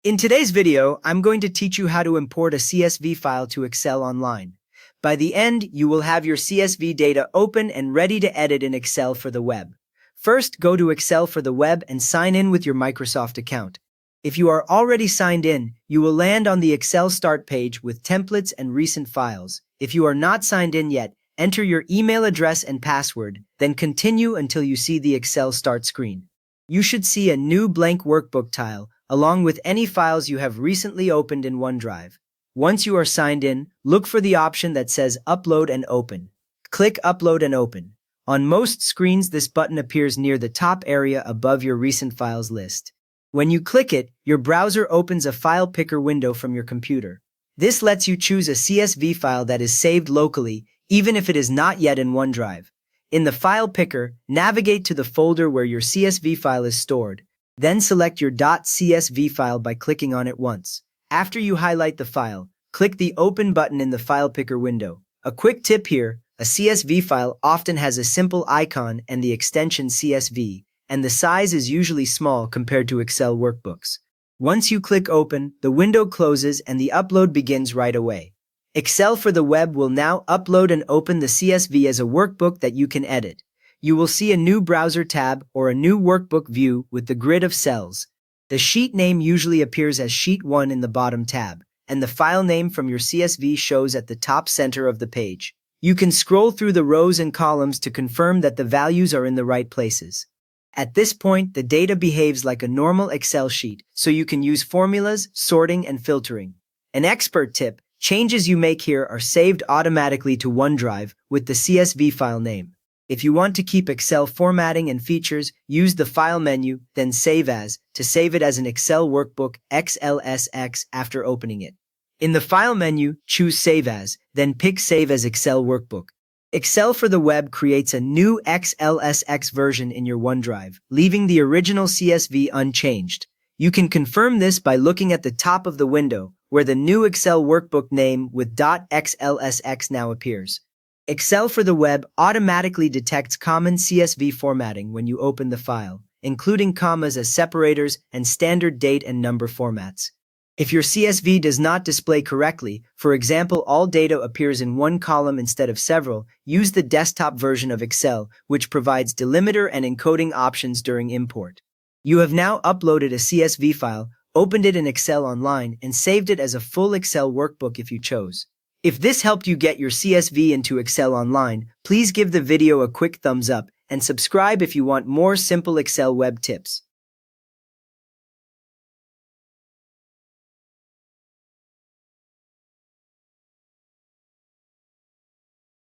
In today's video, I'm going to teach you how to import a CSV file to Excel Online. By the end, you will have your CSV data open and ready to edit in Excel for the web. First, go to Excel for the web and sign in with your Microsoft account. If you are already signed in, you will land on the Excel Start page with templates and recent files. If you are not signed in yet, enter your email address and password, then continue until you see the Excel Start screen. You should see a new blank workbook tile, along with any files you have recently opened in OneDrive. Once you are signed in, look for the option that says Upload and Open. Click Upload and Open. On most screens, this button appears near the top area above your recent files list. When you click it, your browser opens a file picker window from your computer. This lets you choose a CSV file that is saved locally, even if it is not yet in OneDrive. In the file picker, navigate to the folder where your CSV file is stored. Then select your .csv file by clicking on it once. After you highlight the file, click the Open button in the file picker window. A quick tip here, a CSV file often has a simple icon and the extension CSV, and the size is usually small compared to Excel workbooks. Once you click Open, the window closes and the upload begins right away. Excel for the web will now upload and open the CSV as a workbook that you can edit. You will see a new browser tab or a new workbook view with the grid of cells. The sheet name usually appears as Sheet 1 in the bottom tab, and the file name from your CSV shows at the top center of the page. You can scroll through the rows and columns to confirm that the values are in the right places. At this point, the data behaves like a normal Excel sheet, so you can use formulas, sorting, and filtering. An expert tip: changes you make here are saved automatically to OneDrive with the CSV file name. If you want to keep Excel formatting and features, use the File menu, then Save As, to save it as an Excel workbook XLSX after opening it. In the File menu, choose Save As, then pick Save as Excel Workbook. Excel for the web creates a new XLSX version in your OneDrive, leaving the original CSV unchanged. You can confirm this by looking at the top of the window, where the new Excel workbook name with .xlsx now appears. Excel for the web automatically detects common CSV formatting when you open the file, including commas as separators and standard date and number formats. If your CSV does not display correctly, for example, all data appears in one column instead of several, use the desktop version of Excel, which provides delimiter and encoding options during import. You have now uploaded a CSV file, opened it in Excel Online, and saved it as a full Excel workbook if you chose. If this helped you get your CSV into Excel Online, please give the video a quick thumbs up and subscribe if you want more simple Excel web tips.